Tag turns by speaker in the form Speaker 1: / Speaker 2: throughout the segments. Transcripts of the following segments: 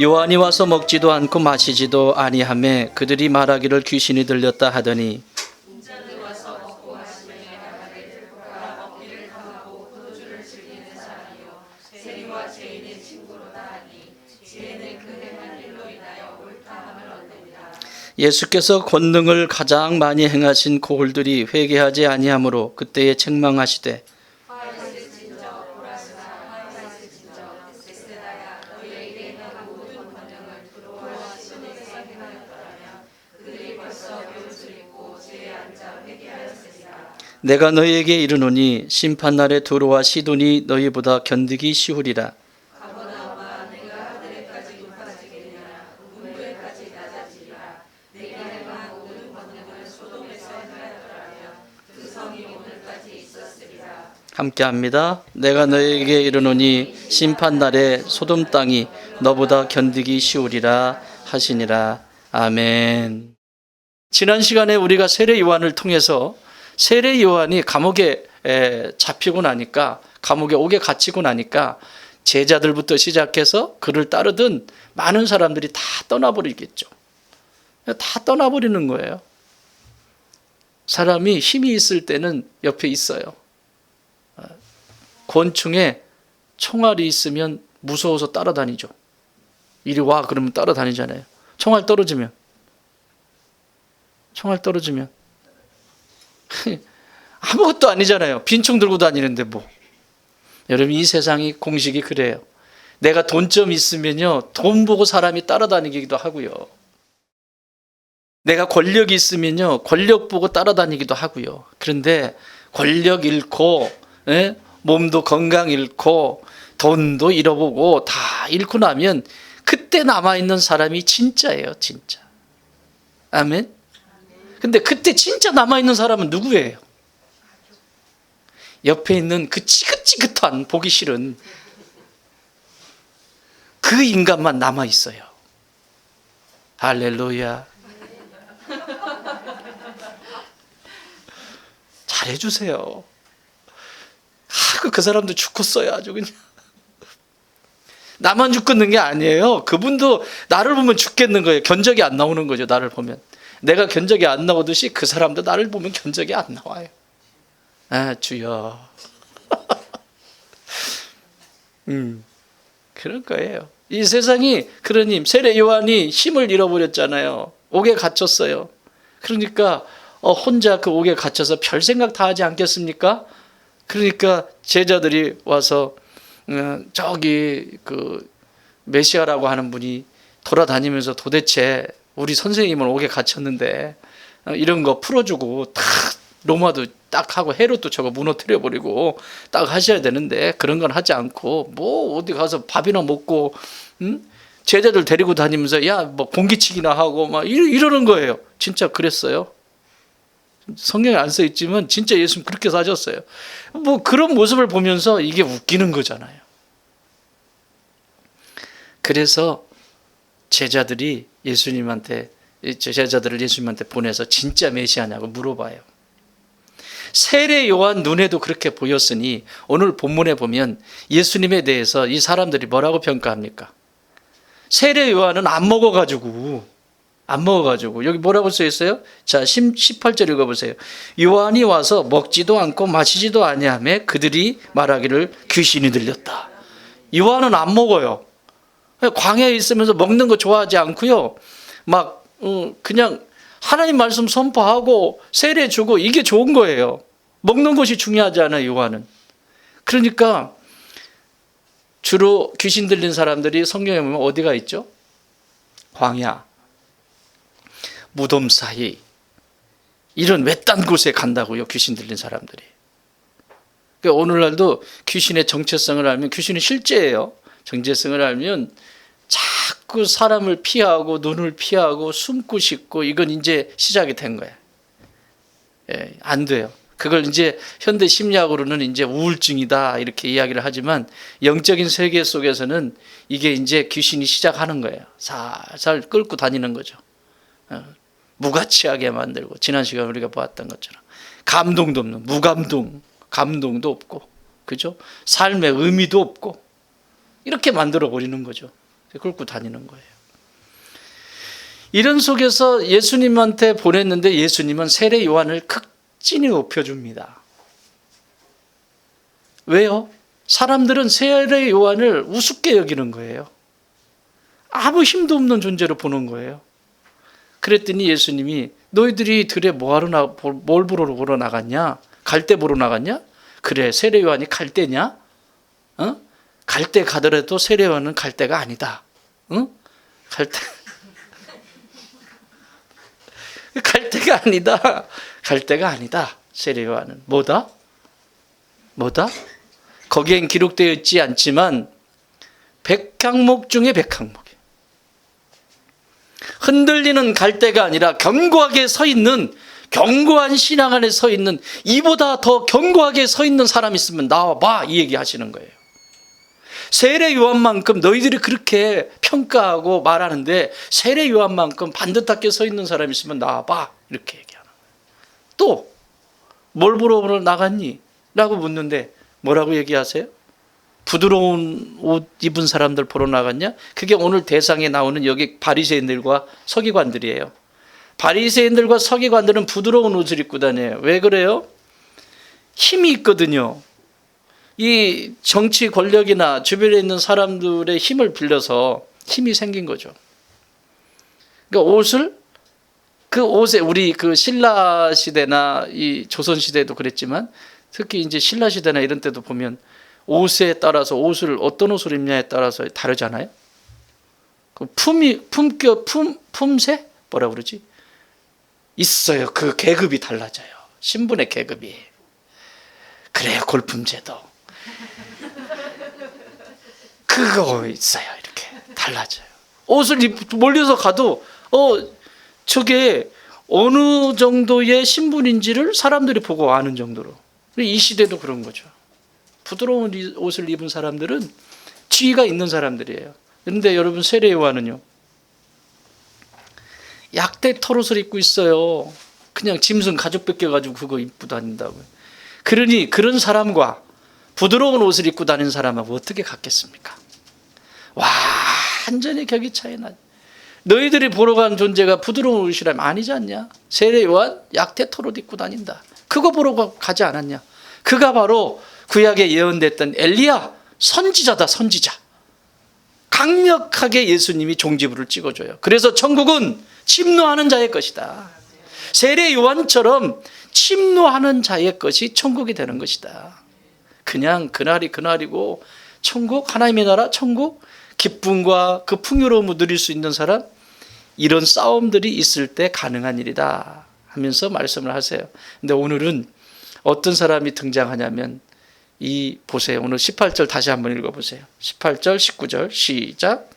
Speaker 1: 요한이 와서 먹지도 않고 마시지도 아니하매 그들이 말하기를 귀신이 들렸다 하더니 예수께서 권능을 가장 많이 행하신 고을들이 회개하지 아니하므로 그때에 책망하시되 내가 너희에게 이르노니 심판날에 두로와 시돈이 너희보다 견디기 쉬우리라. 함께합니다. 내가 너희에게 이르노니 심판날에 소돔 땅이 너보다 견디기 쉬우리라 하시니라. 아멘. 지난 시간에 우리가 세례 요한을 통해서 세례 요한이 감옥에 잡히고 나니까, 감옥에 옥에 갇히고 나니까 제자들부터 시작해서 그를 따르던 많은 사람들이 다 떠나버리겠죠. 다 떠나버리는 거예요. 사람이 힘이 있을 때는 옆에 있어요. 곤충에 총알이 있으면 무서워서 따라다니죠. 이리 와 그러면 따라다니잖아요. 총알 떨어지면 아무것도 아니잖아요. 빈총 들고 다니는데 뭐. 여러분, 이 세상이 공식이 그래요. 내가 돈 좀 있으면요, 돈 보고 사람이 따라다니기도 하고요. 내가 권력이 있으면요, 권력 보고 따라다니기도 하고요. 그런데 권력 잃고 몸도 건강 잃고 돈도 잃어보고 다 잃고 나면 그때 남아있는 사람이 진짜예요. 진짜. 아멘. 근데 그때 진짜 남아있는 사람은 누구예요? 옆에 있는 그 지긋지긋한 보기 싫은 그 인간만 남아있어요. 할렐루야. 잘해주세요. 그 사람도 죽겠어요. 아주 그냥. 나만 죽겠는 게 아니에요. 그분도 나를 보면 죽겠는 거예요. 견적이 안 나오는 거죠. 나를 보면. 내가 견적이 안 나오듯이 그 사람도 나를 보면 견적이 안 나와요. 아, 주여. 그런 거예요. 이 세상이, 그러니 세례 요한이 힘을 잃어버렸잖아요. 옥에 갇혔어요. 그러니까 혼자 그 옥에 갇혀서 별 생각 다 하지 않겠습니까? 그러니까 제자들이 와서 저기 그 메시아라고 하는 분이 돌아다니면서 도대체 우리 선생님은 옥에 갇혔는데 이런 거 풀어주고 딱 로마도 딱 하고 헤롯도 저거 무너뜨려버리고 딱 하셔야 되는데 그런 건 하지 않고 뭐 어디 가서 밥이나 먹고 제자들 데리고 다니면서 야 뭐 공기치기나 하고 막 이러는 거예요. 진짜 그랬어요. 성경에 안 써 있지만 진짜 예수님 그렇게 사셨어요. 뭐 그런 모습을 보면서 이게 웃기는 거잖아요. 그래서 제자들을 예수님한테 보내서 진짜 메시아냐고 물어봐요. 세례 요한 눈에도 그렇게 보였으니 오늘 본문에 보면 예수님에 대해서 이 사람들이 뭐라고 평가합니까? 세례 요한은 안 먹어가지고 여기 뭐라고 써 있어요? 자, 18절 읽어보세요. 요한이 와서 먹지도 않고 마시지도 아니하며 그들이 말하기를 귀신이 들렸다. 요한은 안 먹어요. 광야에 있으면서 먹는 거 좋아하지 않고요. 막 그냥 하나님 말씀 선포하고 세례 주고 이게 좋은 거예요. 먹는 것이 중요하지 않아요, 요한은. 그러니까 주로 귀신 들린 사람들이 성경에 보면 어디가 있죠? 광야, 무덤 사이, 이런 외딴 곳에 간다고요, 귀신 들린 사람들이. 그러니까 오늘날도 귀신의 정체성을 알면, 귀신은 실제예요. 정체성을 알면 자꾸 사람을 피하고 눈을 피하고 숨고 싶고, 이건 이제 시작이 된 거예요. 예, 안 돼요. 그걸 이제 현대 심리학으로는 이제 우울증이다 이렇게 이야기를 하지만 영적인 세계 속에서는 이게 이제 귀신이 시작하는 거예요. 살살 끌고 다니는 거죠. 무가치하게 만들고, 지난 시간에 우리가 보았던 것처럼 감동도 없는 무감동, 감동도 없고, 그죠? 삶의 의미도 없고 이렇게 만들어 버리는 거죠. 끌고 다니는 거예요. 이런 속에서 예수님한테 보냈는데 예수님은 세례 요한을 극진히 높여줍니다. 왜요? 사람들은 세례 요한을 우습게 여기는 거예요. 아무 힘도 없는 존재로 보는 거예요. 그랬더니 예수님이 너희들이 들에 뭘 보러 나갔냐? 갈대 보러 나갔냐? 그래, 세례 요한이 갈대냐? 갈대 가더라도 세례 요한은 갈대가 아니다. 갈대가 아니다. 갈대가 아니다. 세례 요한은 뭐다? 거기엔 기록되어 있지 않지만 100항목 중에 100항목. 흔들리는 갈대가 아니라 견고하게 서 있는, 견고한 신앙 안에 서 있는, 이보다 더 견고하게 서 있는 사람 있으면 나와봐, 이 얘기 하시는 거예요. 세례 요한만큼 너희들이 그렇게 평가하고 말하는데 세례 요한만큼 반듯하게 서 있는 사람 있으면 나와봐, 이렇게 얘기하는 거예요. 또 뭘 보러 나갔니? 라고 묻는데 뭐라고 얘기하세요? 부드러운 옷 입은 사람들 보러 나갔냐? 그게 오늘 대상에 나오는 여기 바리새인들과 서기관들이에요. 바리새인들과 서기관들은 부드러운 옷을 입고 다녀요. 왜 그래요? 힘이 있거든요. 이 정치 권력이나 주변에 있는 사람들의 힘을 빌려서 힘이 생긴 거죠. 그러니까 그 옷에 우리 그 신라 시대나 이 조선 시대도 그랬지만 특히 이제 신라 시대나 이런 때도 보면 옷에 따라서 어떤 옷을 입냐에 따라서 다르잖아요. 그 품새? 뭐라 그러지? 있어요. 그 계급이 달라져요. 신분의 계급이. 그래요. 골품제도. 그거 있어요. 이렇게 달라져요. 옷을 몰려서 가도 저게 어느 정도의 신분인지를 사람들이 보고 아는 정도로. 이 시대도 그런 거죠. 부드러운 옷을 입은 사람들은 지위가 있는 사람들이에요. 그런데 여러분 세례 요한은요, 약대 털옷을 입고 있어요. 그냥 짐승 가죽 벗겨가지고 그거 입고 다닌다고요. 그러니 그런 사람과 부드러운 옷을 입고 다니는 사람하고 어떻게 같겠습니까? 완전히 격이 차이 나죠. 너희들이 보러 간 존재가 부드러운 옷이라면 아니지 않냐? 세례 요한 약대 털옷 입고 다닌다. 그거 보러 가지 않았냐? 그가 바로 구약에 예언됐던 엘리야, 선지자다. 선지자. 강력하게 예수님이 종지부를 찍어줘요. 그래서 천국은 침노하는 자의 것이다. 세례 요한처럼 침노하는 자의 것이 천국이 되는 것이다. 그냥 그날이 그날이고 천국, 하나님의 나라, 천국, 기쁨과 그 풍요로움을 누릴 수 있는 사람, 이런 싸움들이 있을 때 가능한 일이다 하면서 말씀을 하세요. 근데 오늘은 어떤 사람이 등장하냐면 보세요. 오늘 18절 다시 한번 읽어보세요. 18절, 19절 시작.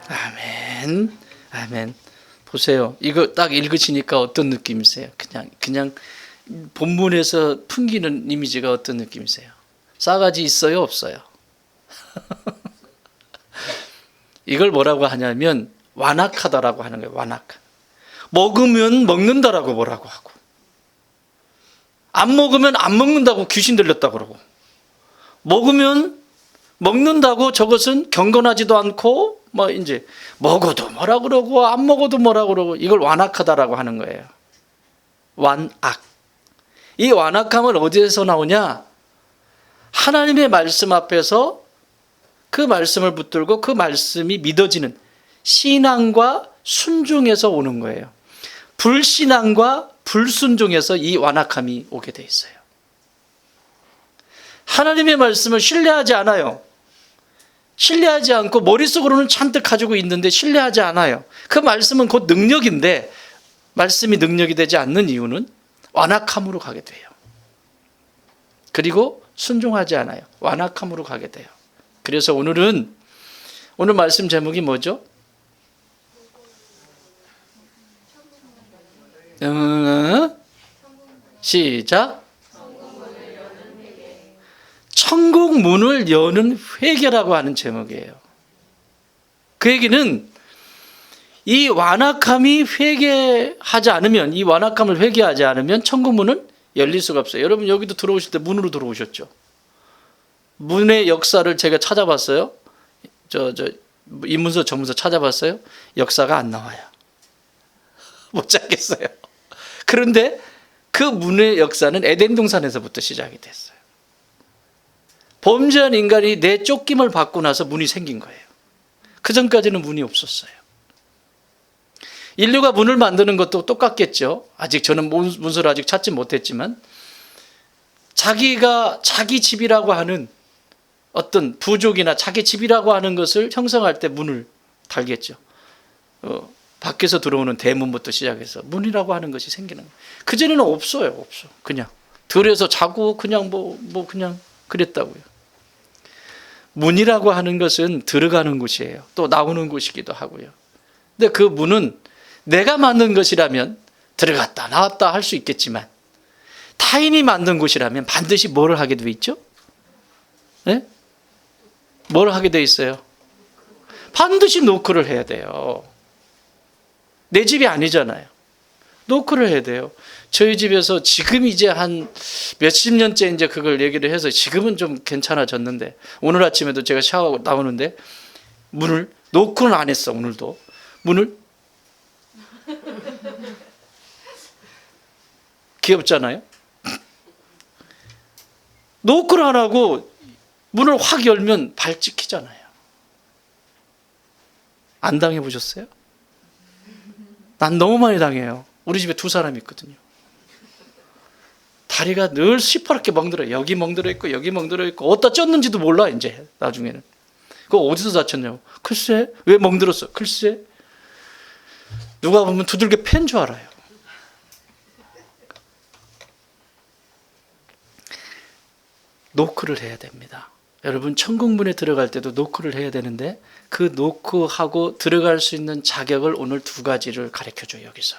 Speaker 1: 아멘. 아멘. 보세요. 이거 딱 읽으시니까 어떤 느낌이세요? 그냥 본문에서 풍기는 이미지가 어떤 느낌이세요? 싸가지 있어요? 없어요? 이걸 뭐라고 하냐면 완악하다라고 하는 거예요. 완악. 먹으면 먹는다라고 뭐라고 하고, 안 먹으면 안 먹는다고 귀신 들렸다고 그러고, 먹으면 먹는다고 저것은 경건하지도 않고 이제 먹어도 뭐라 그러고 안 먹어도 뭐라 그러고, 이걸 완악하다라고 하는 거예요. 완악. 이 완악함은 어디에서 나오냐? 하나님의 말씀 앞에서 그 말씀을 붙들고 그 말씀이 믿어지는 신앙과 순종에서 오는 거예요. 불신앙과 불순종에서 이 완악함이 오게 돼 있어요. 하나님의 말씀을 신뢰하지 않아요. 신뢰하지 않고 머릿속으로는 잔뜩 가지고 있는데 신뢰하지 않아요. 그 말씀은 곧 능력인데 말씀이 능력이 되지 않는 이유는 완악함으로 가게 돼요. 그리고 순종하지 않아요. 완악함으로 가게 돼요. 그래서 오늘 말씀 제목이 뭐죠? 시작. 천국 문을 여는 회개라고 하는 제목이에요. 그 얘기는 이 완악함이 회개하지 않으면, 이 완악함을 회개하지 않으면 천국 문은 열릴 수가 없어요. 여러분 여기도 들어오실 때 문으로 들어오셨죠? 문의 역사를 제가 찾아봤어요. 입문서 전문서 찾아봤어요. 역사가 안 나와요. 못 찾겠어요. 그런데 그 문의 역사는 에덴 동산에서부터 시작이 됐어요. 범죄한 인간이 내 쫓김을 받고 나서 문이 생긴 거예요. 그 전까지는 문이 없었어요. 인류가 문을 만드는 것도 똑같겠죠. 아직 저는 문서를 아직 찾지 못했지만, 자기가 자기 집이라고 하는 어떤 부족이나 자기 집이라고 하는 것을 형성할 때 문을 달겠죠. 밖에서 들어오는 대문부터 시작해서 문이라고 하는 것이 생기는 거예요. 그전에는 없어요. 없어. 그냥 들에서 자고 그냥 그냥 그랬다고요. 문이라고 하는 것은 들어가는 곳이에요. 또 나오는 곳이기도 하고요. 근데 그 문은 내가 만든 것이라면 들어갔다 나왔다 할 수 있겠지만, 타인이 만든 곳이라면 반드시 뭘 하게 돼 있죠? 네? 뭘 하게 돼 있어요? 반드시 노크를 해야 돼요. 내 집이 아니잖아요. 노크를 해야 돼요. 저희 집에서 지금 이제 한 몇십 년째 이제 그걸 얘기를 해서 지금은 좀 괜찮아졌는데, 오늘 아침에도 제가 샤워하고 나오는데 문을 노크는 안 했어. 오늘도 문을 귀엽잖아요. 노크를 안 하고 문을 확 열면 발 찍히잖아요. 안 당해보셨어요? 난 너무 많이 당해요. 우리 집에 두 사람이 있거든요. 다리가 늘 시퍼렇게 멍들어요. 여기 멍들어 있고 여기 멍들어 있고, 어디다 쪘는지도 몰라 이제 나중에는. 그거 어디서 다쳤냐고. 글쎄. 왜 멍들었어? 글쎄. 누가 보면 두들겨 팬 줄 알아요. 노크를 해야 됩니다. 여러분 천국문에 들어갈 때도 노크를 해야 되는데, 그 노크하고 들어갈 수 있는 자격을 오늘 두 가지를 가르쳐줘요. 여기서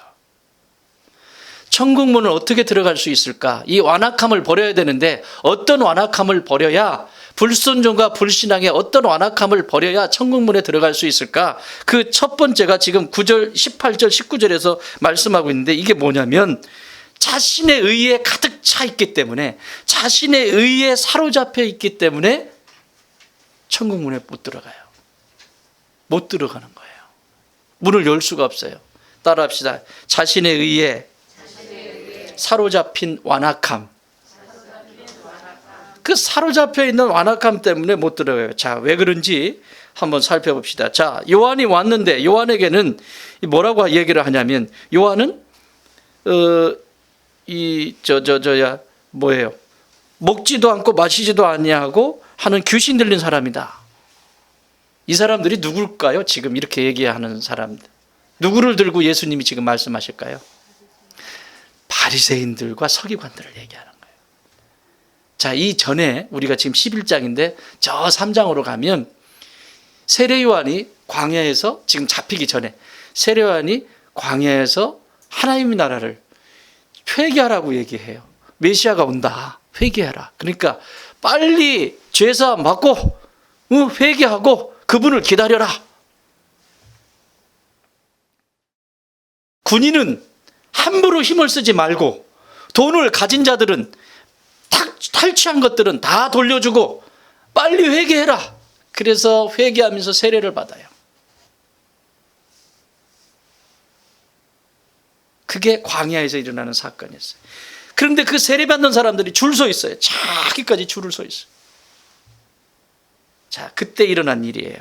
Speaker 1: 천국문을 어떻게 들어갈 수 있을까? 이 완악함을 버려야 되는데, 어떤 완악함을 버려야, 불순종과 불신앙의 어떤 완악함을 버려야 천국문에 들어갈 수 있을까? 그 첫 번째가 지금 9절, 18절, 19절에서 말씀하고 있는데, 이게 뭐냐면 자신의 의에 가득 차 있기 때문에, 자신의 의에 사로잡혀 있기 때문에 천국문에 못 들어가요. 못 들어가는 거예요. 문을 열 수가 없어요. 따라합시다. 자신의 의에 사로잡힌 완악함. 그 사로잡혀 있는 완악함 때문에 못 들어가요. 자, 왜 그런지 한번 살펴봅시다. 자, 요한이 왔는데, 요한에게는 뭐라고 얘기를 하냐면, 요한은 뭐예요? 먹지도 않고 마시지도 아니하고 하는 귀신 들린 사람이다. 이 사람들이 누굴까요? 지금 이렇게 얘기하는 사람들. 누구를 들고 예수님이 지금 말씀하실까요? 바리새인들과 서기관들을 얘기하는 거예요. 자, 이 전에 우리가 지금 11장인데 저 3장으로 가면 세례 요한이 광야에서, 지금 잡히기 전에 세례 요한이 광야에서 하나님의 나라를 회개하라고 얘기해요. 메시아가 온다. 회개하라. 그러니까 빨리 죄사함 받고 회개하고 그분을 기다려라. 군인은 함부로 힘을 쓰지 말고, 돈을 가진 자들은 탈취한 것들은 다 돌려주고 빨리 회개해라. 그래서 회개하면서 세례를 받아요. 그게 광야에서 일어나는 사건이었어요. 그런데 그 세례받는 사람들이 줄 서 있어요. 자기까지 줄을 서 있어요. 자, 그때 일어난 일이에요.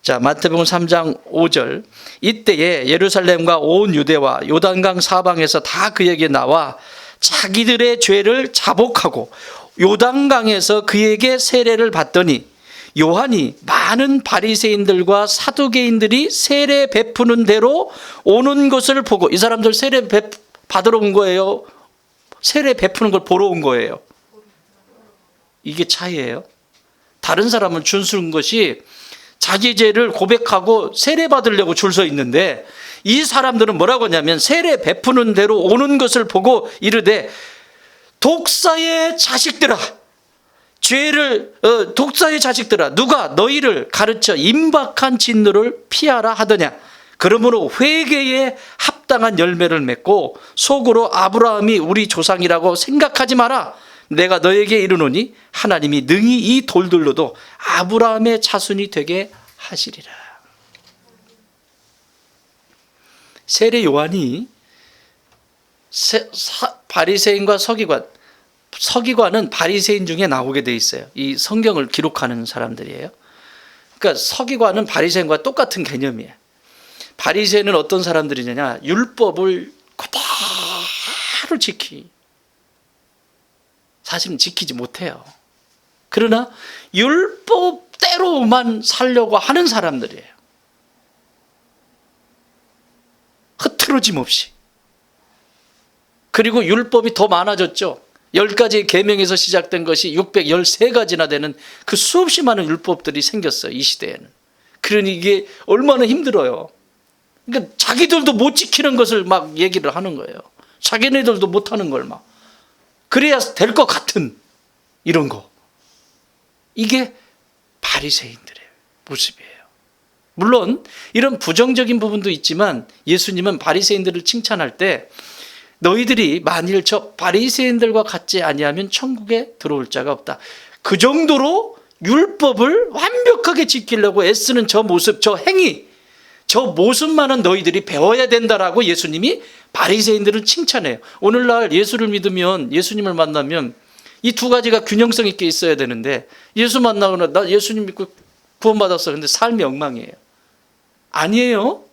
Speaker 1: 자, 마태복음 3장 5절. 이때에 예루살렘과 온 유대와 요단강 사방에서 다 그에게 나와 자기들의 죄를 자복하고 요단강에서 그에게 세례를 받더니, 요한이 많은 바리새인들과 사두개인들이 세례 베푸는 대로 오는 것을 보고, 이 사람들 세례 받으러 온 거예요? 세례 베푸는 걸 보러 온 거예요? 이게 차이예요. 다른 사람은 줄 서는 것이 자기 죄를 고백하고 세례 받으려고 줄 서 있는데, 이 사람들은 뭐라고 하냐면 세례 베푸는 대로 오는 것을 보고 이르되, 독사의 자식들아, 죄를 독사의 자식들아 누가 너희를 가르쳐 임박한 진노를 피하라 하더냐. 그러므로 회개에 합당한 열매를 맺고 속으로 아브라함이 우리 조상이라고 생각하지 마라. 내가 너에게 이르노니 하나님이 능히 이 돌들로도 아브라함의 자손이 되게 하시리라. 세례 요한이 바리새인과 서기관은 바리새인 중에 나오게 돼 있어요. 이 성경을 기록하는 사람들이에요. 그러니까 서기관은 바리새인과 똑같은 개념이에요. 바리새인은 어떤 사람들이냐, 율법을 그대로 사실은 지키지 못해요. 그러나 율법대로만 살려고 하는 사람들이에요. 흐트러짐 없이. 그리고 율법이 더 많아졌죠. 10가지 계명에서 시작된 것이 613가지나 되는 그 수없이 많은 율법들이 생겼어요. 이 시대에는. 그러니 이게 얼마나 힘들어요. 그러니까 자기들도 못 지키는 것을 막 얘기를 하는 거예요. 자기네들도 못하는 걸 막. 그래야 될 것 같은 이런 거. 이게 바리새인들의 모습이에요. 물론 이런 부정적인 부분도 있지만 예수님은 바리새인들을 칭찬할 때 너희들이 만일 저 바리새인들과 같지 아니하면 천국에 들어올 자가 없다. 그 정도로 율법을 완벽하게 지키려고 애쓰는 저 모습, 저 행위, 저 모습만은 너희들이 배워야 된다라고 예수님이 바리새인들을 칭찬해요. 오늘날 예수를 믿으면, 예수님을 만나면 이 두 가지가 균형성 있게 있어야 되는데 예수 만나거나 나 예수님 믿고 구원받았어. 근데 삶이 엉망이에요. 아니에요.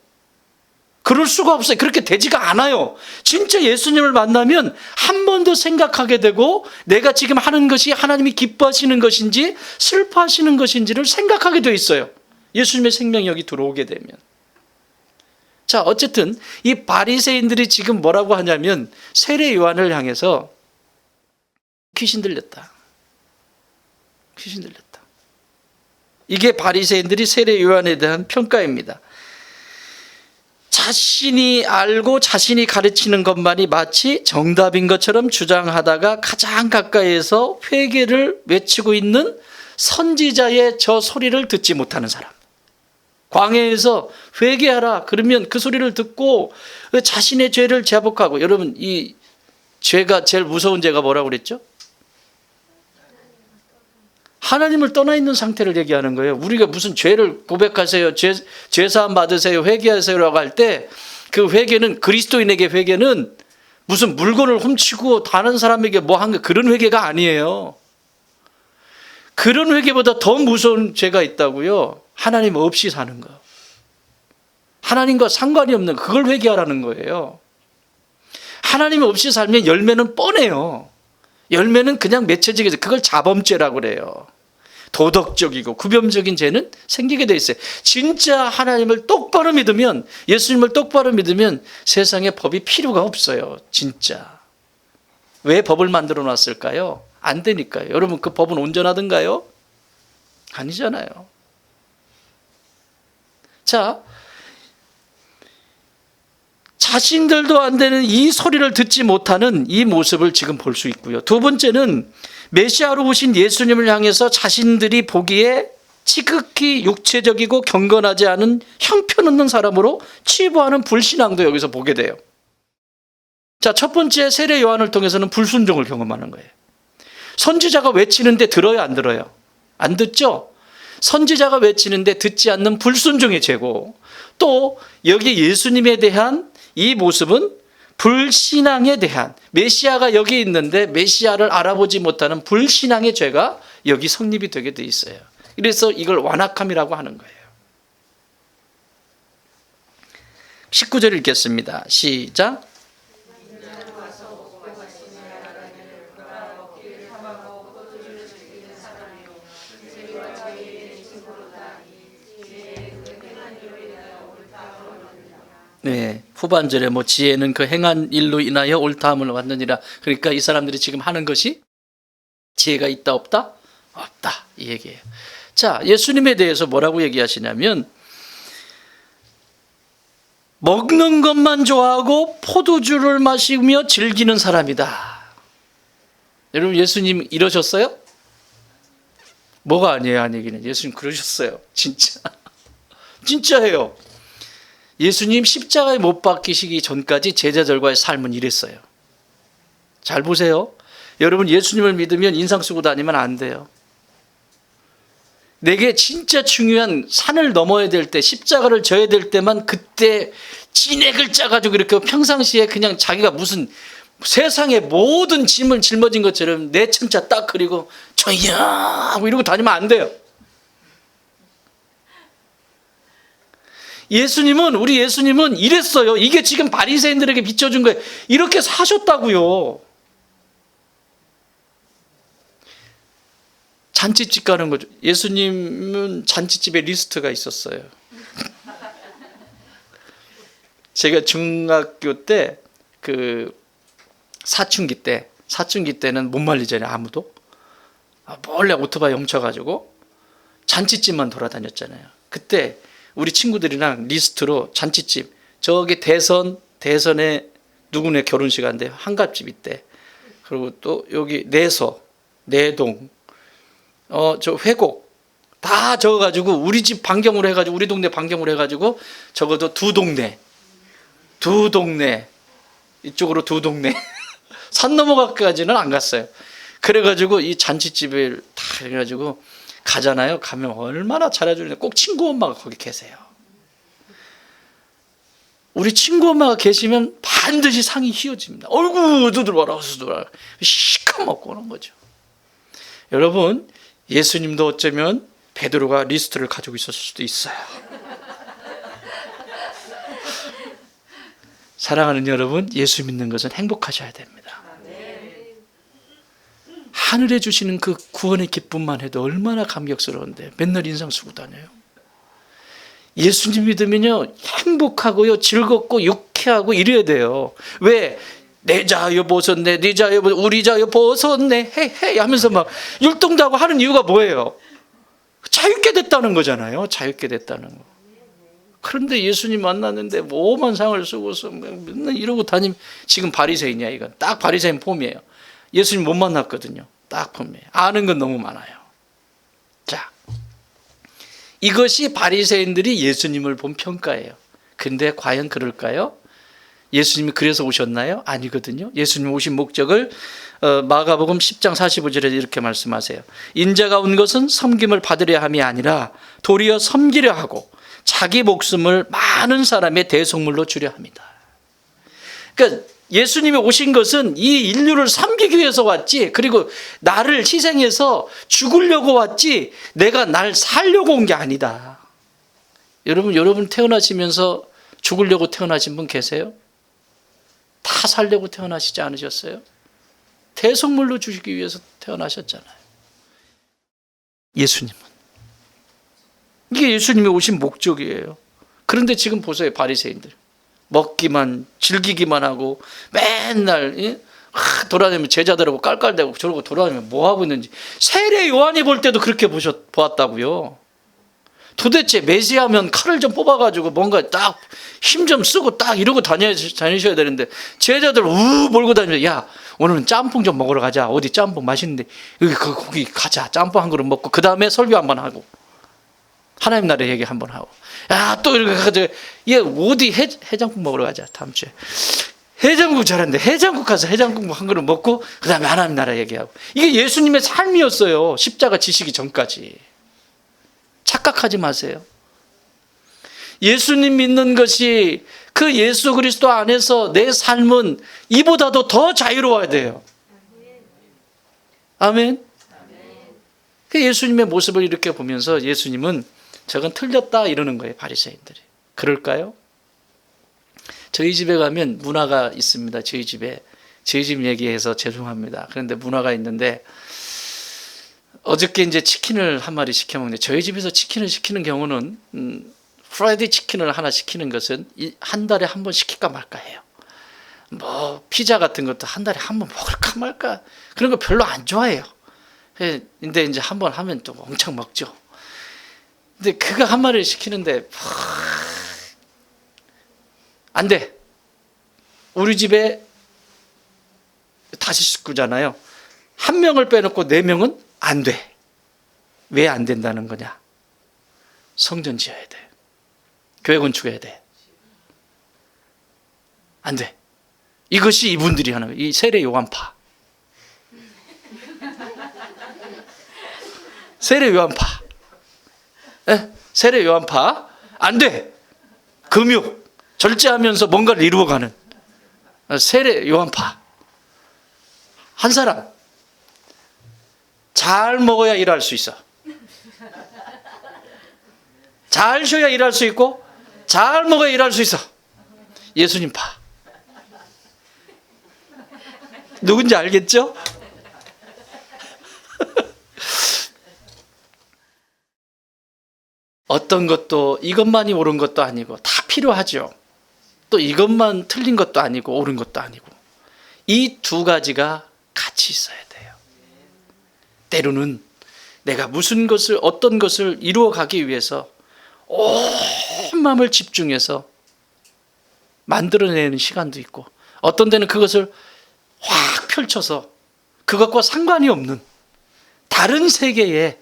Speaker 1: 그럴 수가 없어요. 그렇게 되지가 않아요. 진짜 예수님을 만나면 한 번 더 생각하게 되고 내가 지금 하는 것이 하나님이 기뻐하시는 것인지 슬퍼하시는 것인지를 생각하게 돼 있어요. 예수님의 생명력이 들어오게 되면. 자, 어쨌든 이 바리새인들이 지금 뭐라고 하냐면 세례 요한을 향해서 귀신 들렸다. 귀신 들렸다. 이게 바리새인들이 세례 요한에 대한 평가입니다. 자신이 알고 자신이 가르치는 것만이 마치 정답인 것처럼 주장하다가 가장 가까이에서 회개를 외치고 있는 선지자의 저 소리를 듣지 못하는 사람. 광야에서 회개하라 그러면 그 소리를 듣고 자신의 죄를 자복하고, 여러분 이 죄가 제일 무서운 죄가 뭐라고 그랬죠? 하나님을 떠나 있는 상태를 얘기하는 거예요. 우리가 무슨 죄를 고백하세요, 죄사함 받으세요, 회개하세요라고 할 때 그 회개는, 그리스도인에게 회개는 무슨 물건을 훔치고 다른 사람에게 뭐 한 거, 그런 회개가 아니에요. 그런 회개보다 더 무서운 죄가 있다고요. 하나님 없이 사는 거. 하나님과 상관이 없는 거, 그걸 회개하라는 거예요. 하나님 없이 살면 열매는 뻔해요. 열매는 그냥 맺혀지게 돼요. 그걸 자범죄라고 그래요. 도덕적이고 구별적인 죄는 생기게 돼 있어요. 진짜 하나님을 똑바로 믿으면, 예수님을 똑바로 믿으면 세상에 법이 필요가 없어요. 진짜. 왜 법을 만들어 놨을까요? 안 되니까요. 여러분 그 법은 온전하던가요? 아니잖아요. 자, 자신들도 안 되는 이 소리를 듣지 못하는 이 모습을 지금 볼 수 있고요. 두 번째는 메시아로 오신 예수님을 향해서 자신들이 보기에 지극히 육체적이고 경건하지 않은 형편없는 사람으로 치부하는 불신앙도 여기서 보게 돼요. 자, 첫 번째 세례 요한을 통해서는 불순종을 경험하는 거예요. 선지자가 외치는데 들어요, 안 들어요? 안 듣죠? 선지자가 외치는데 듣지 않는 불순종의 죄고, 또 여기 예수님에 대한 이 모습은 불신앙에 대한, 메시아가 여기 있는데 메시아를 알아보지 못하는 불신앙의 죄가 여기 성립이 되게 돼 있어요. 그래서 이걸 완악함이라고 하는 거예요. 19절 읽겠습니다. 시작. 네, 후반절에 뭐 지혜는 그 행한 일로 인하여 옳다함을 얻느니라. 그러니까 이 사람들이 지금 하는 것이 지혜가 있다 없다? 없다, 이 얘기예요. 자, 예수님에 대해서 뭐라고 얘기하시냐면 먹는 것만 좋아하고 포도주를 마시며 즐기는 사람이다. 여러분 예수님 이러셨어요? 뭐가 아니에요? 아니기는 예수님 그러셨어요. 진짜. 진짜예요. 예수님 십자가에 못 박히시기 전까지 제자들과의 삶은 이랬어요. 잘 보세요. 여러분 예수님을 믿으면 인상 쓰고 다니면 안 돼요. 내게 진짜 중요한 산을 넘어야 될 때, 십자가를 져야 될 때만 그때 진액을 짜가지고 이렇게 평상시에 그냥 자기가 무슨 세상의 모든 짐을 짊어진 것처럼 내 참자 딱 그리고 저야 하고 이러고 다니면 안 돼요. 우리 예수님은 이랬어요. 이게 지금 바리새인들에게 비춰준 거예요. 이렇게 사셨다고요. 잔치집 가는 거죠. 예수님은 잔치집에 리스트가 있었어요. 제가 중학교 때 사춘기 때는 못 말리잖아요. 아무도. 몰래 오토바이 훔쳐가지고 잔치집만 돌아다녔잖아요. 그때 우리 친구들이랑 리스트로 잔치집, 저기 대선에 누구네 결혼식 한대 한갑집 있대. 그리고 또 여기 내동, 저 회곡 다 적어가지고 우리 집 반경으로 해가지고 우리 동네 반경으로 해가지고 적어도 두 동네 이쪽으로 두 동네 산 넘어가까지는 안 갔어요. 그래가지고 이 잔치집을 다 해가지고 가잖아요. 가면 얼마나 잘해주는데 꼭 친구 엄마가 거기 계세요. 우리 친구 엄마가 계시면 반드시 상이 휘어집니다. 어이구 두들봐라 시커 먹고 오는 거죠. 여러분 예수님도 어쩌면 베드로가 리스트를 가지고 있었을 수도 있어요. 사랑하는 여러분, 예수 믿는 것은 행복하셔야 됩니다. 하늘에 주시는 그 구원의 기쁨만 해도 얼마나 감격스러운데 맨날 인상 쓰고 다녀요. 예수님 믿으면요 행복하고요 즐겁고 유쾌하고 이래야 돼요. 왜? 내 자여 벗었네, 네 자여 벗었네, 우리 자여 벗었네 헤헤 하면서 막 율동도 하고 하는 이유가 뭐예요? 자유케 됐다는 거잖아요. 자유케 됐다는 거. 그런데 예수님 만났는데 오만 상을 쓰고서 맨날 이러고 다니면 지금 바리새인이야. 이건 딱 바리새인 폼이에요. 예수님 못 만났거든요. 딱 폼이에요. 아는 건 너무 많아요. 자, 이것이 바리새인들이 예수님을 본 평가예요. 근데 과연 그럴까요? 예수님이 그래서 오셨나요? 아니거든요. 예수님 오신 목적을 마가복음 10장 45절에 이렇게 말씀하세요. 인자가 온 것은 섬김을 받으려 함이 아니라 도리어 섬기려 하고 자기 목숨을 많은 사람의 대속물로 주려 합니다. 그러니까 예수님이 오신 것은 이 인류를 섬기기 위해서 왔지, 그리고 나를 희생해서 죽으려고 왔지 내가 날 살려고 온 게 아니다. 여러분 태어나시면서 죽으려고 태어나신 분 계세요? 다 살려고 태어나시지 않으셨어요? 대속물로 주시기 위해서 태어나셨잖아요. 예수님은. 이게 예수님이 오신 목적이에요. 그런데 지금 보세요. 바리새인들. 먹기만 즐기기만 하고 맨날 돌아다니면 제자들하고 깔깔대고 저러고 돌아다니면 뭐하고 있는지. 세례 요한이 볼 때도 그렇게 보았다고요. 도대체 메시아면 칼을 좀 뽑아가지고 뭔가 딱 힘 좀 쓰고 딱 이러고 다니셔야 되는데 제자들 몰고 다니면서 야 오늘은 짬뽕 좀 먹으러 가자. 어디 짬뽕 맛있는데 거기 가자. 짬뽕 한 그릇 먹고 그 다음에 설교 한번 하고 하나님 나라 얘기 한번 하고 야 또 이렇게 가지고 얘 어디 해장국 먹으러 가자. 다음 주에 해장국 잘하는데 해장국 가서 해장국 한 그릇 먹고 그 다음에 하나님 나라 얘기하고. 이게 예수님의 삶이었어요. 십자가 지시기 전까지. 착각하지 마세요. 예수님 믿는 것이 그 예수 그리스도 안에서 내 삶은 이보다도 더 자유로워야 돼요. 아멘. 예수님의 모습을 이렇게 보면서 예수님은 저건 틀렸다 이러는 거예요. 바리새인들이. 그럴까요? 저희 집에 가면 문화가 있습니다. 저희 집 얘기해서 죄송합니다. 그런데 문화가 있는데 어저께 이제 치킨을 한 마리 시켜 먹는데 저희 집에서 치킨을 시키는 경우는 프라이드 치킨을 하나 시키는 것은 한 달에 한 번 시킬까 말까 해요. 뭐 피자 같은 것도 한 달에 한 번 먹을까 말까 그런 거 별로 안 좋아해요. 근데 이제 한 번 하면 또 엄청 먹죠. 근데 그거 한 마리를 시키는데 안 돼. 우리 집에 5식구잖아요. 한 명을 빼놓고 4명은 안 돼. 왜 안 된다는 거냐? 성전 지어야 돼. 교회 건축해야 돼. 안 돼. 이것이 이분들이 하는 거예요. 이 세례 요한파. 세례 요한파. 네? 세례 요한파. 안 돼. 금욕. 절제하면서 뭔가를 이루어가는 세례 요한파. 한 사람. 잘 먹어야 일할 수 있어. 잘 쉬어야 일할 수 있고, 잘 먹어야 일할 수 있어. 예수님파. 누군지 알겠죠? 어떤 것도 이것만이 옳은 것도 아니고 다 필요하죠. 또 이것만 틀린 것도 아니고 옳은 것도 아니고 이 두 가지가 같이 있어야 돼요. 때로는 내가 무슨 것을 어떤 것을 이루어가기 위해서 온 마음을 집중해서 만들어내는 시간도 있고 어떤 데는 그것을 확 펼쳐서 그것과 상관이 없는 다른 세계에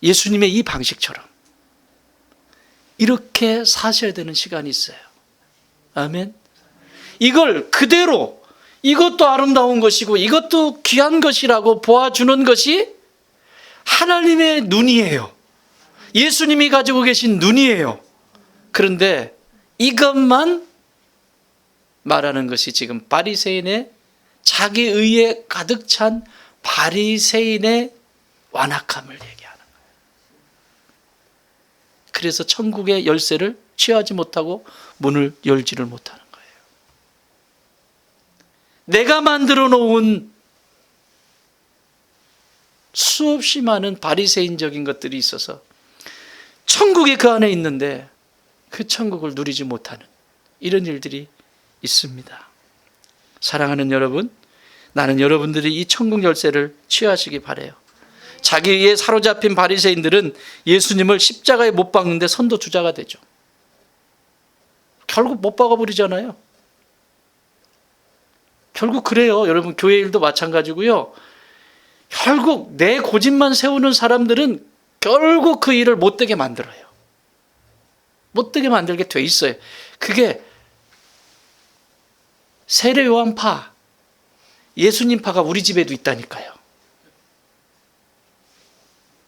Speaker 1: 예수님의 이 방식처럼 이렇게 사셔야 되는 시간이 있어요. 아멘. 이걸 그대로 이것도 아름다운 것이고 이것도 귀한 것이라고 보아주는 것이 하나님의 눈이에요. 예수님이 가지고 계신 눈이에요. 그런데 이것만 말하는 것이 지금 바리새인의 자기 의에 가득 찬 바리새인의 완악함을 얘기하는 거예요. 그래서 천국의 열쇠를 취하지 못하고 문을 열지를 못하는 거예요. 내가 만들어 놓은 수없이 많은 바리새인적인 것들이 있어서 천국이 그 안에 있는데 그 천국을 누리지 못하는 이런 일들이 있습니다. 사랑하는 여러분, 나는 여러분들이 이 천국 열쇠를 취하시기 바라요. 자기에 사로잡힌 바리새인들은 예수님을 십자가에 못 박는데 선도주자가 되죠. 결국 못 박아버리잖아요. 결국 그래요. 여러분, 교회 일도 마찬가지고요. 결국 내 고집만 세우는 사람들은 결국 그 일을 못되게 만들어요. 못되게 만들게 돼 있어요. 그게 세례 요한파, 예수님파가 우리 집에도 있다니까요.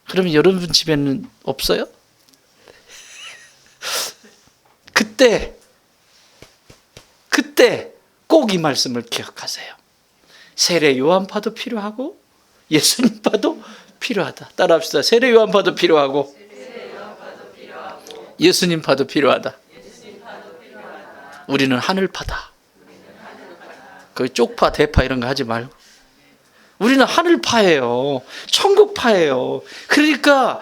Speaker 1: 그러면 여러분 집에는 없어요? 그때 꼭 이 말씀을 기억하세요. 세례 요한파도 필요하고 예수님파도 필요하다. 따라합시다. 세례 요한파도 필요하고 예수님파도 필요하다. 우리는 하늘파다. 그 쪽파, 대파 이런 거 하지 말고 우리는 하늘파예요. 천국파예요. 그러니까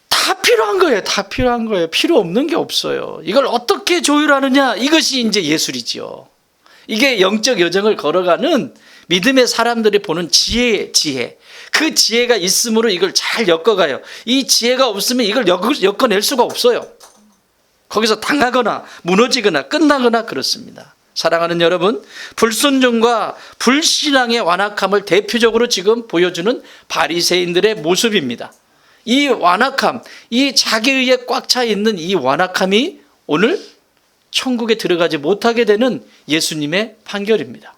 Speaker 1: 다 필요한 거예요. 다 필요한 거예요. 필요 없는 게 없어요. 이걸 어떻게 조율하느냐, 이것이 이제 예술이죠. 이게 영적 여정을 걸어가는 믿음의 사람들이 보는 지혜. 그 지혜가 있으므로 이걸 잘 엮어가요. 이 지혜가 없으면 이걸 엮어낼 수가 없어요. 거기서 당하거나 무너지거나 끝나거나 그렇습니다. 사랑하는 여러분, 불순종과 불신앙의 완악함을 대표적으로 지금 보여주는 바리새인들의 모습입니다. 이 완악함, 이 자기의에 꽉 차 있는 이 완악함이 오늘 천국에 들어가지 못하게 되는 예수님의 판결입니다.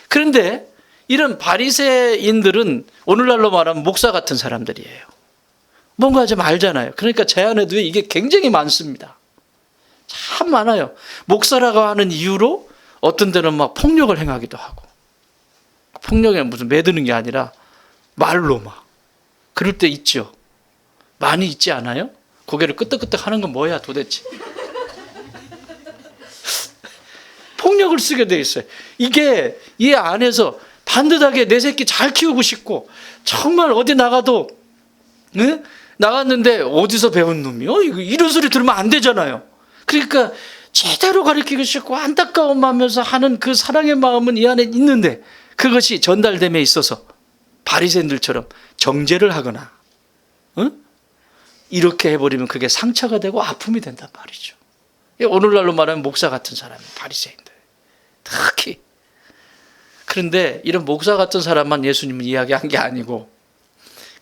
Speaker 1: 그런데 이런 바리새인들은 오늘날로 말하면 목사 같은 사람들이에요. 뭔가 좀 알잖아요. 그러니까 제 안에도 이게 굉장히 많습니다. 참 많아요. 목사라고 하는 이유로 어떤 데는 막 폭력을 행하기도 하고, 폭력에 무슨 매드는 게 아니라 말로 막 그럴 때 있죠. 많이 있지 않아요? 고개를 끄덕끄덕 하는 건 뭐야 도대체. 폭력을 쓰게 돼 있어요. 이게 이 안에서 반듯하게 내 새끼 잘 키우고 싶고, 정말 어디 나가도 나갔는데 어디서 배운 놈이요? 이런 소리 들으면 안 되잖아요. 그러니까 제대로 가르치고 싶고 안타까운 마음에서 하는 그 사랑의 마음은 이 안에 있는데 그것이 전달됨에 있어서 바리새인들처럼 정죄를 하거나 이렇게 해버리면 그게 상처가 되고 아픔이 된단 말이죠. 오늘날로 말하면 목사 같은 사람이 바리새인들 특히. 그런데 이런 목사 같은 사람만 예수님은 이야기한 게 아니고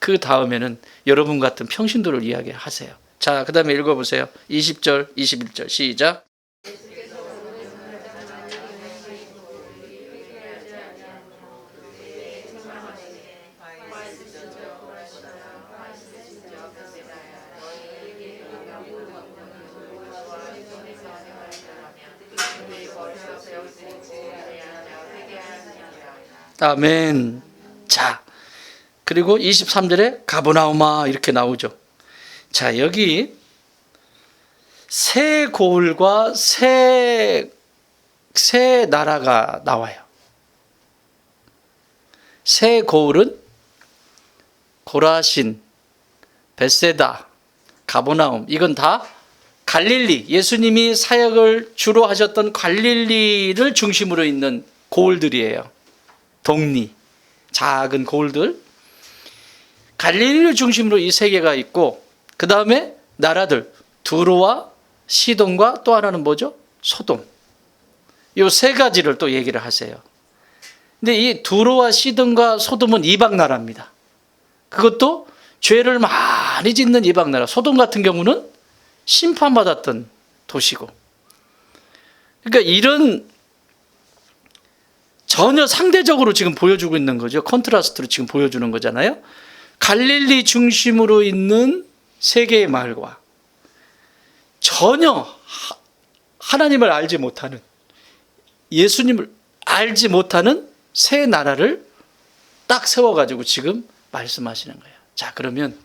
Speaker 1: 그 다음에는 여러분 같은 평신도를 이야기하세요. 자, 그 다음에 읽어보세요. 20절, 21절 시작. 아멘. 자, 그리고 23절에 가버나움아 이렇게 나오죠. 자, 여기 새 고을과 새 나라가 나와요. 새 고을은 고라신, 벳세다, 가버나움, 이건 다 갈릴리, 예수님이 사역을 주로 하셨던 갈릴리를 중심으로 있는 고을들이에요. 동리, 작은 고을들, 갈릴리를 중심으로 이 세 개가 있고, 그 다음에 나라들 두로와 시돈과 또 하나는 뭐죠? 소돔. 이 세 가지를 또 얘기를 하세요. 근데 이 두로와 시돈과 소돔은 이방 나라입니다. 그것도 죄를 많이 짓는 이방 나라. 소돔 같은 경우는 심판받았던 도시고. 그러니까 이런 전혀 상대적으로 지금 보여주고 있는 거죠. 컨트라스트로 지금 보여주는 거잖아요. 갈릴리 중심으로 있는 세 개의 마을과 전혀 하나님을 알지 못하는, 예수님을 알지 못하는 세 나라를 딱 세워가지고 지금 말씀하시는 거예요. 자, 그러면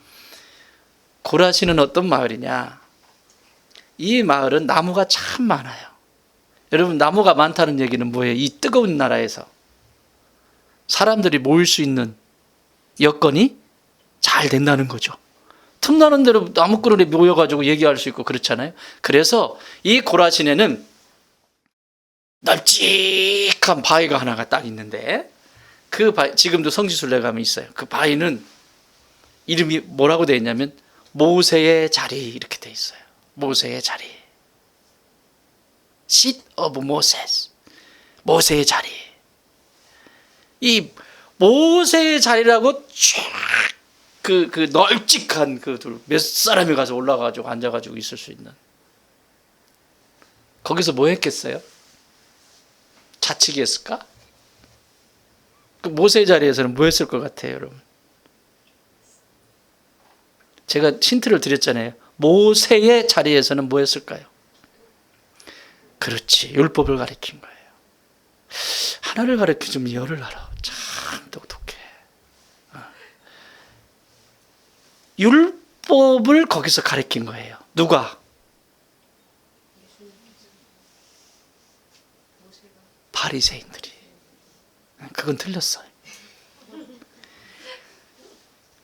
Speaker 1: 고라신은 어떤 마을이냐? 이 마을은 나무가 참 많아요. 여러분, 나무가 많다는 얘기는 뭐예요? 이 뜨거운 나라에서 사람들이 모일 수 있는 여건이 잘 된다는 거죠. 틈나는 대로 나무그늘에 모여가지고 얘기할 수 있고 그렇잖아요. 그래서 이 고라신에는 널찍한 바위가 하나가 딱 있는데, 그 바위, 지금도 성지순례 가면 있어요. 그 바위는 이름이 뭐라고 되어 있냐면 모세의 자리 이렇게 되어 있어요. 모세의 자리. Seat of Moses. 모세의 자리. 이 모세의 자리라고 쫙 그 널찍한 몇 사람이 가서 올라가지고 앉아가지고 있을 수 있는. 거기서 뭐 했겠어요? 자치기 했을까? 그 모세의 자리에서는 뭐 했을 것 같아요, 여러분? 제가 힌트를 드렸잖아요. 모세의 자리에서는 뭐 했을까요? 그렇지, 율법을 가르친 거예요. 하나를 가르치면 열을 알아. 참 똑똑해. 율법을 거기서 가르친 거예요. 누가? 바리새인들이. 그건 틀렸어요.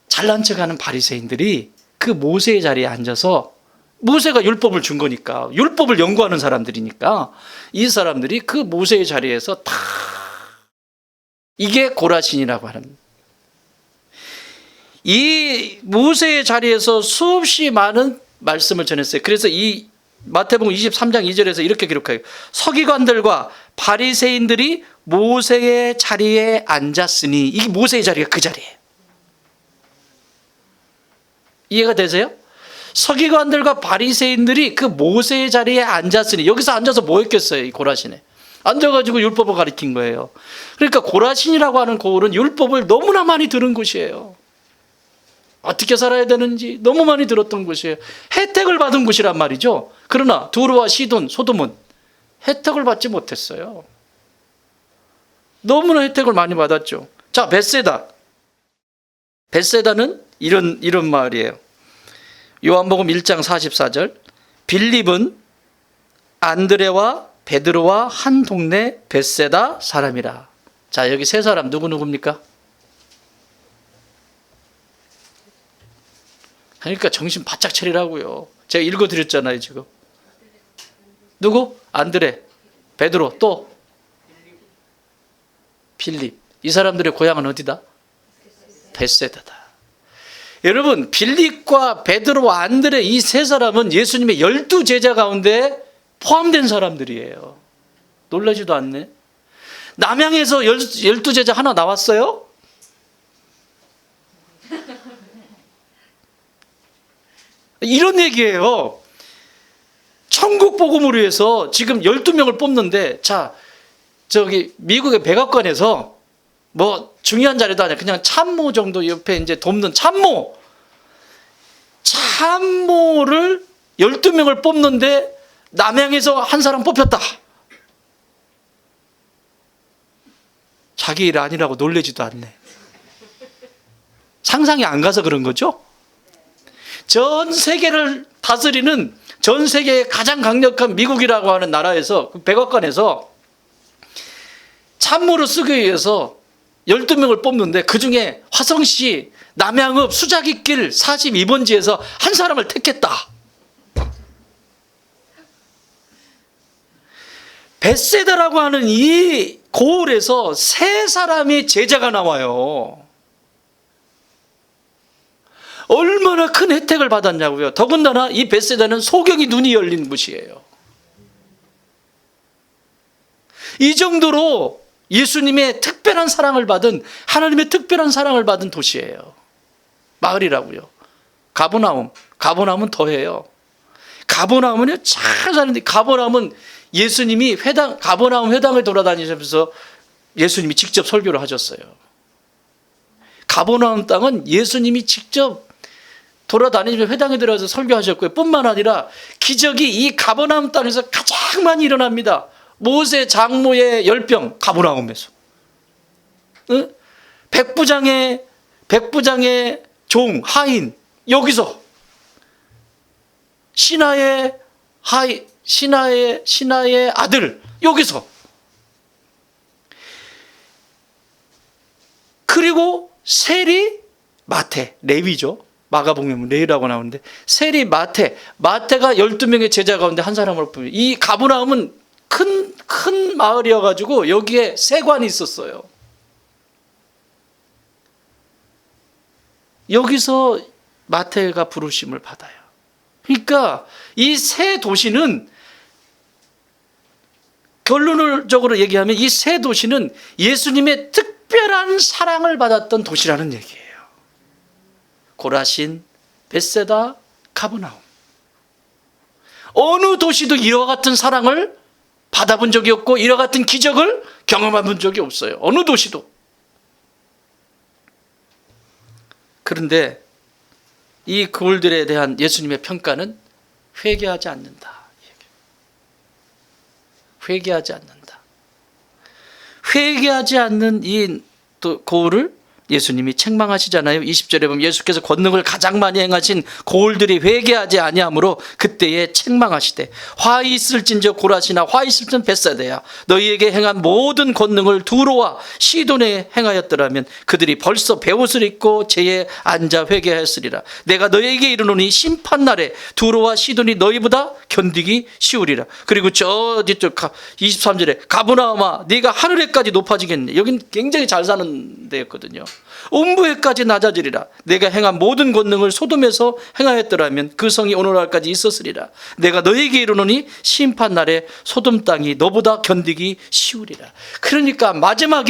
Speaker 1: 잘난 척하는 바리새인들이 그 모세의 자리에 앉아서, 모세가 율법을 준 거니까, 율법을 연구하는 사람들이니까 이 사람들이 그 모세의 자리에서 다, 이게 고라신이라고 하는, 이 모세의 자리에서 수없이 많은 말씀을 전했어요. 그래서 이 마태복음 23장 2절에서 이렇게 기록해요. 서기관들과 바리새인들이 모세의 자리에 앉았으니, 이게 모세의 자리가 그 자리예요. 이해가 되세요? 서기관들과 바리새인들이 그 모세의 자리에 앉았으니, 여기서 앉아서 뭐 했겠어요? 이 고라신에 앉아가지고 율법을 가르친 거예요. 그러니까 고라신이라고 하는 고을은 율법을 너무나 많이 들은 곳이에요. 어떻게 살아야 되는지 너무 많이 들었던 곳이에요. 혜택을 받은 곳이란 말이죠. 그러나 두로와 시돈, 소돔은 혜택을 받지 못했어요. 너무나 혜택을 많이 받았죠. 자, 벳세다. 벳세다는 이런 마을이에요. 요한복음 1장 44절. 빌립은 안드레와 베드로와 한 동네 벳세다 사람이라. 자, 여기 세 사람 누구입니까? 그러니까 정신 바짝 차리라고요. 제가 읽어드렸잖아요, 지금. 누구? 안드레, 베드로, 또 빌립. 이 사람들의 고향은 어디다? 벳세다다. 여러분, 빌립과 베드로와 안드레 이 세 사람은 예수님의 12제자 가운데 포함된 사람들이에요. 놀라지도 않네. 남양에서 12제자 하나 나왔어요? 이런 얘기예요. 천국 복음을 위해서 지금 12명을 뽑는데, 자, 저기 미국의 백악관에서 뭐 중요한 자리도 아니야. 그냥 참모 정도 옆에 이제 돕는 참모를 12명을 뽑는데 남양에서 한 사람 뽑혔다. 자기 일 아니라고 놀래지도 않네. 상상이 안 가서 그런 거죠? 전 세계를 다스리는, 전 세계의 가장 강력한 미국이라고 하는 나라에서, 그 백악관에서 참모로 쓰기 위해서 12명을 뽑는데, 그 중에 화성시 남양읍 수자기길 42번지에서 한 사람을 택했다. 벳세다라고 하는 이 고을에서 3사람의 제자가 나와요. 얼마나 큰 혜택을 받았냐고요. 더군다나 이 벳세다는 소경이 눈이 열린 곳이에요. 이 정도로 예수님의 특별한 사랑을 받은, 하나님의 특별한 사랑을 받은 도시예요. 마을이라고요. 가버나움은 더해요. 가버나움은요, 잘 사는데, 가버나움은 예수님이 가버나움 회당을 돌아다니시면서 예수님이 직접 설교를 하셨어요. 가버나움 땅은 예수님이 직접 돌아다니면서 회당에 들어가서 설교하셨고요. 뿐만 아니라 기적이 이 가버나움 땅에서 가장 많이 일어납니다. 모세 장모의 열병, 가버나움에서. 백부장의 종, 하인, 여기서. 신하의 아들, 여기서. 그리고 세리, 마태, 레위죠. 마가복음에 레위라고 나오는데, 세리, 마태가 12명의 제자 가운데 한 사람을 뽑습니다. 이 가버나움은 큰 마을이어가지고 여기에 세관이 있었어요. 여기서 마태가 부르심을 받아요. 그러니까 이 세 도시는, 결론적으로 얘기하면 이 세 도시는 예수님의 특별한 사랑을 받았던 도시라는 얘기예요. 고라신, 벳세다, 가버나움. 어느 도시도 이와 같은 사랑을 받아본 적이 없고 이와 같은 기적을 경험해본 적이 없어요. 어느 도시도. 그런데 이 그울들에 대한 예수님의 평가는 회개하지 않는다. 회개하지 않는다. 회개하지 않는 이 고울을 예수님이 책망하시잖아요. 20절에 보면 예수께서 권능을 가장 많이 행하신 고울들이 회개하지 아니하므로 그때에 책망하시되, 화 있을진저 고라시나 화 있을진 벳사다야, 너희에게 행한 모든 권능을 두로와 시돈에 행하였더라면 그들이 벌써 베옷을 입고 제에 앉아 회개하였으리라. 내가 너희에게 이르노니 심판날에 두로와 시돈이 너희보다 견디기 쉬우리라. 그리고 저 뒤쪽 23절에 가버나움아 네가 하늘에까지 높아지겠네. 여긴 굉장히 잘 사는 데였거든요. 음부에까지 낮아지리라. 내가 행한 모든 권능을 소돔에서 행하였더라면 그 성이 오늘날까지 있었으리라. 내가 너에게 이르노니 심판날에 소돔 땅이 너보다 견디기 쉬우리라. 그러니까 마지막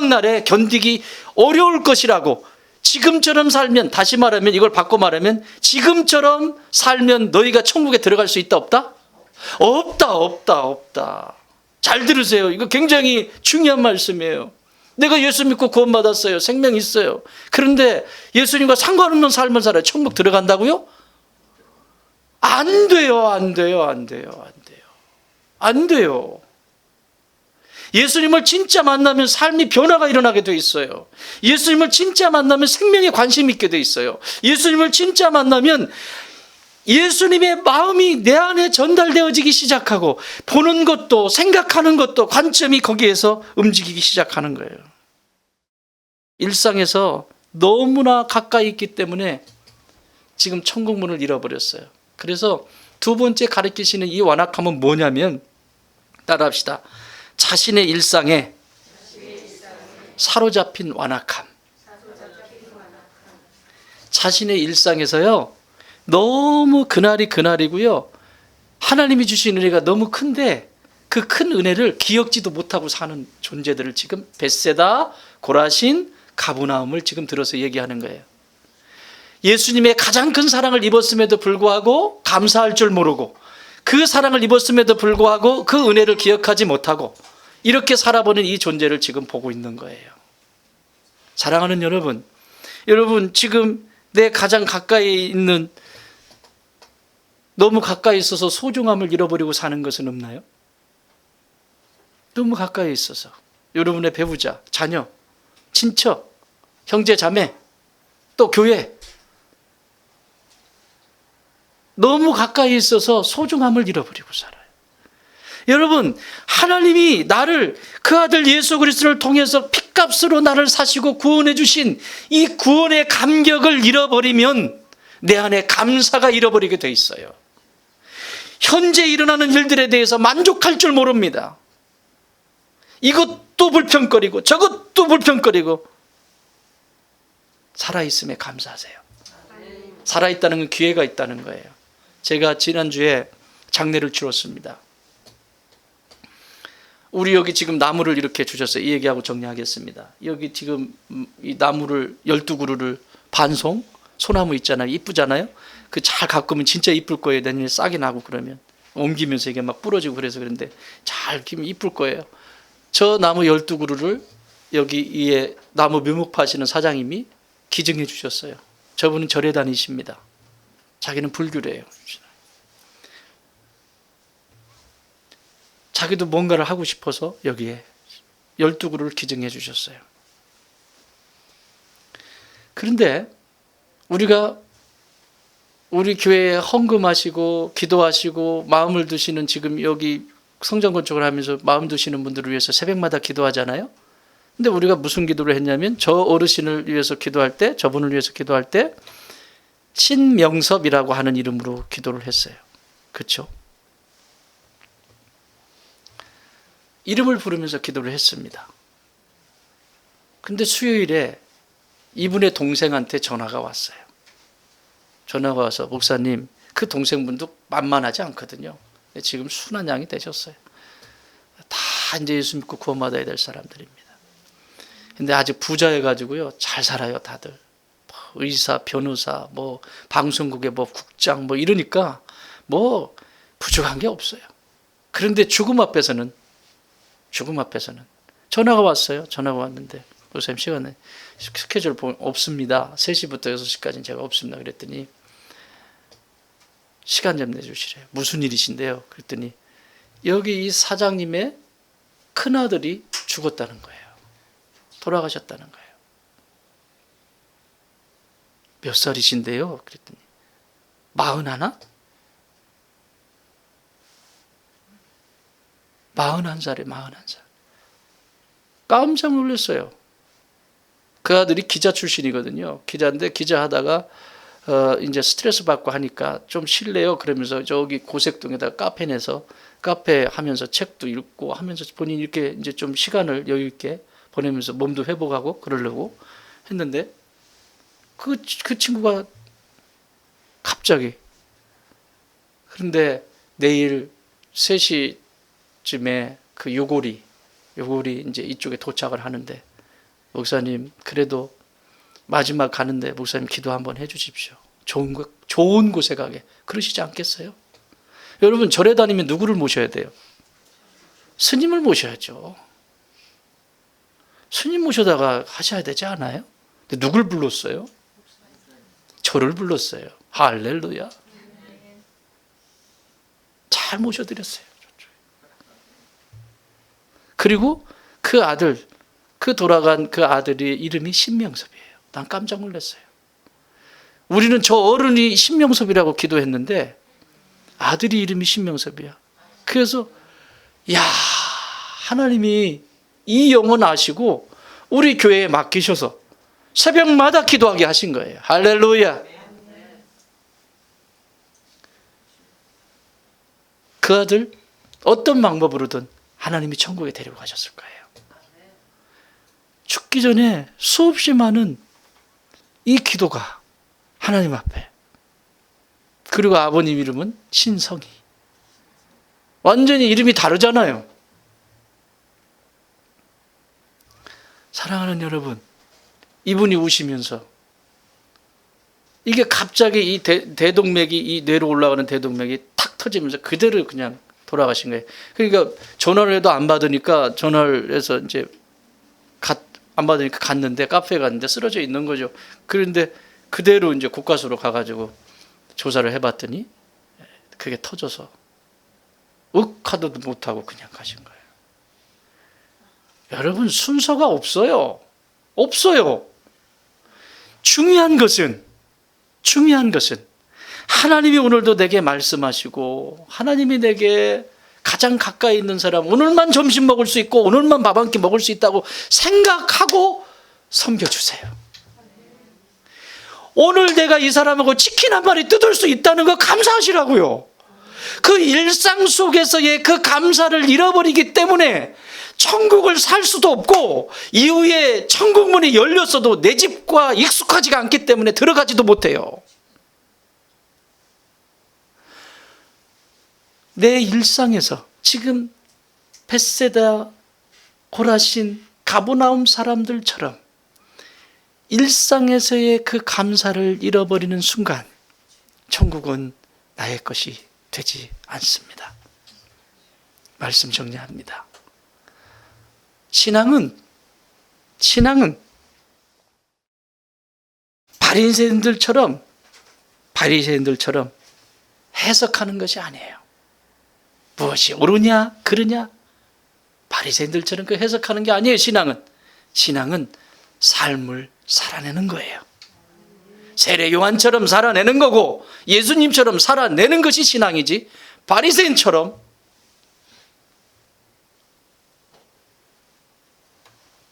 Speaker 1: 날에 견디기 어려울 것이라고. 지금처럼 살면, 다시 말하면, 이걸 바꿔 말하면, 지금처럼 살면 너희가 천국에 들어갈 수 있다 없다? 없다. 잘 들으세요. 이거 굉장히 중요한 말씀이에요. 내가 예수 믿고 구원받았어요. 생명 있어요. 그런데 예수님과 상관없는 삶을 살아요. 천국 들어간다고요? 안 돼요. 예수님을 진짜 만나면 삶이 변화가 일어나게 돼 있어요. 예수님을 진짜 만나면 생명에 관심 있게 돼 있어요. 예수님을 진짜 만나면 예수님의 마음이 내 안에 전달되어지기 시작하고, 보는 것도 생각하는 것도 관점이 거기에서 움직이기 시작하는 거예요. 일상에서 너무나 가까이 있기 때문에 지금 천국문을 잃어버렸어요. 그래서 두 번째 가르치시는 이 완악함은 뭐냐면, 따라합시다. 자신의 일상에 사로잡힌 완악함. 자신의 일상에서요, 너무 그날이고요, 하나님이 주신 은혜가 너무 큰데 그 큰 은혜를 기억지도 못하고 사는 존재들을 지금 벳세다, 고라신, 가버나움을 지금 들어서 얘기하는 거예요. 예수님의 가장 큰 사랑을 입었음에도 불구하고 감사할 줄 모르고, 그 사랑을 입었음에도 불구하고 그 은혜를 기억하지 못하고 이렇게 살아보는 이 존재를 지금 보고 있는 거예요. 사랑하는 여러분, 지금 내 가장 가까이 있는, 너무 가까이 있어서 소중함을 잃어버리고 사는 것은 없나요? 너무 가까이 있어서 여러분의 배우자, 자녀, 친척, 형제, 자매, 또 교회, 너무 가까이 있어서 소중함을 잃어버리고 살아요. 여러분, 하나님이 나를, 그 아들 예수 그리스도를 통해서 핏값으로 나를 사시고 구원해 주신 이 구원의 감격을 잃어버리면 내 안에 감사가 잃어버리게 돼 있어요. 현재 일어나는 일들에 대해서 만족할 줄 모릅니다. 이것도 불평거리고 저것도 불평거리고, 살아있음에 감사하세요. 살아있다는 건 기회가 있다는 거예요. 제가 지난주에 장례를 치렀습니다. 우리 여기 지금 나무를 이렇게 주셨어요. 이 얘기하고 정리하겠습니다. 여기 지금 이 나무를 12그루를 반송, 소나무 있잖아요. 이쁘잖아요. 그 잘 가꾸면 진짜 이쁠 거예요. 내년에 싹이 나고 그러면 옮기면서 이게 막 부러지고 그래서 그런데 잘 키면 이쁠 거예요. 저 나무 12그루를 여기 이에 나무 묘목 파시는 사장님이 기증해 주셨어요. 저분은 절에 다니십니다. 자기는 불교래요. 자기도 뭔가를 하고 싶어서 여기에 12그루를 기증해 주셨어요. 그런데 우리가 우리 교회에 헌금하시고 기도하시고 마음을 두시는, 지금 여기 성전 건축을 하면서 마음 두시는 분들을 위해서 새벽마다 기도하잖아요. 근데 우리가 무슨 기도를 했냐면, 저 어르신을 위해서 기도할 때, 저분을 위해서 기도할 때 친명섭이라고 하는 이름으로 기도를 했어요. 그렇죠? 이름을 부르면서 기도를 했습니다. 근데 수요일에 이분의 동생한테 전화가 왔어요. 전화가 와서, 목사님, 그 동생분도 만만하지 않거든요. 지금 순한 양이 되셨어요. 다 이제 예수 믿고 구원받아야 될 사람들입니다. 근데 아직 부자여가지고요, 잘 살아요, 다들. 의사, 변호사, 뭐 방송국의 뭐 국장 뭐 이러니까 뭐 부족한 게 없어요. 그런데 죽음 앞에서는 전화가 왔어요. 전화가 왔는데, 목사님 시간에 스케줄 없습니다. 3시부터 6시까지는 제가 없습니다. 그랬더니 시간 좀 내주시래요. 무슨 일이신데요? 그랬더니 여기 이 사장님의 큰아들이 죽었다는 거예요. 돌아가셨다는 거예요. 몇 살이신데요? 그랬더니 41? 41살에 41살. 깜짝 놀랐어요. 그 아들이 기자 출신이거든요. 기자인데 기자하다가 이제 스트레스 받고 하니까 좀 쉴래요? 그러면서 저기 고색동에다 카페 내서 카페 하면서 책도 읽고 하면서 본인이 이렇게 이제 좀 시간을 여유 있게 보내면서 몸도 회복하고 그러려고 했는데, 그 친구가 갑자기, 그런데 내일 3시쯤에 그 요고리 이제 이쪽에 도착을 하는데, 목사님 그래도 마지막 가는데 목사님 기도 한번 해주십시오. 좋은 곳에 가게. 그러시지 않겠어요? 여러분, 절에 다니면 누구를 모셔야 돼요? 스님을 모셔야죠. 스님 모셔다가 하셔야 되지 않아요? 근데 누굴 불렀어요? 저를 불렀어요. 할렐루야. 잘 모셔드렸어요. 그리고 그 아들, 그 돌아간 그 아들의 이름이 신명섭이에요. 난 깜짝 놀랐어요. 우리는 저 어른이 신명섭이라고 기도했는데 아들이 이름이 신명섭이야. 그래서 야, 하나님이 이 영혼 아시고 우리 교회에 맡기셔서 새벽마다 기도하게 하신 거예요. 할렐루야. 그 아들 어떤 방법으로든 하나님이 천국에 데리고 가셨을 거예요. 죽기 전에 수없이 많은 이 기도가 하나님 앞에. 그리고 아버님 이름은 신성희. 완전히 이름이 다르잖아요. 사랑하는 여러분, 이분이 우시면서 이게 갑자기 이 대동맥이, 이 뇌로 올라가는 대동맥이 탁 터지면서 그대로 그냥 돌아가신 거예요. 그러니까 전화를 해도 안 받으니까, 전화를 해서 이제 안 받으니까 갔는데, 카페에 갔는데 쓰러져 있는 거죠. 그런데 그대로 이제 국가수로 가가지고 조사를 해봤더니 그게 터져서 하도도 못하고 그냥 가신 거예요. 여러분, 순서가 없어요. 없어요. 중요한 것은 하나님이 오늘도 내게 말씀하시고, 하나님이 내게 가장 가까이 있는 사람, 오늘만 점심 먹을 수 있고 오늘만 밥 한 끼 먹을 수 있다고 생각하고 섬겨주세요. 오늘 내가 이 사람하고 치킨 한 마리 뜯을 수 있다는 거 감사하시라고요. 그 일상 속에서의 그 감사를 잃어버리기 때문에 천국을 살 수도 없고, 이후에 천국 문이 열렸어도 내 집과 익숙하지가 않기 때문에 들어가지도 못해요. 내 일상에서 지금 벳세다, 고라신, 가버나움 사람들처럼 일상에서의 그 감사를 잃어버리는 순간 천국은 나의 것이 되지 않습니다. 말씀 정리합니다. 신앙은 바리새인들처럼 해석하는 것이 아니에요. 무엇이 옳으냐 그르냐 바리새인들처럼 그 해석하는 게 아니에요. 신앙은 삶을 살아내는 거예요. 세례 요한처럼 살아내는 거고, 예수님처럼 살아내는 것이 신앙이지, 바리새인처럼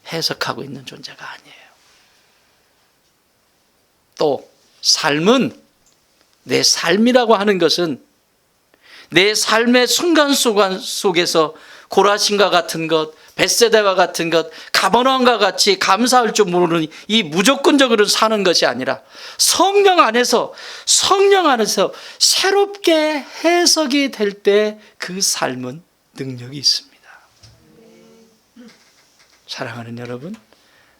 Speaker 1: 해석하고 있는 존재가 아니에요. 또 삶은, 내 삶이라고 하는 것은 내 삶의 순간순간 속에서 고라신과 같은 것, 벳세다와 같은 것, 가버나움과 같이 감사할 줄 모르는 이 무조건적으로 사는 것이 아니라 성령 안에서 새롭게 해석이 될 때 그 삶은 능력이 있습니다. 사랑하는 여러분,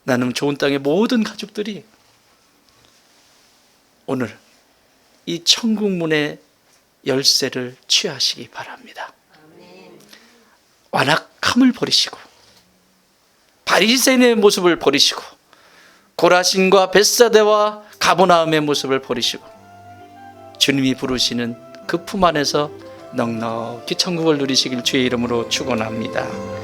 Speaker 1: 나는 좋은 땅의 모든 가족들이 오늘 이 천국 문의 열쇠를 취하시기 바랍니다. 완악함을 버리시고, 바리새인의 모습을 버리시고, 고라신과 벳세다와 가버나움의 모습을 버리시고, 주님이 부르시는 그 품 안에서 넉넉히 천국을 누리시길 주의 이름으로 축원합니다.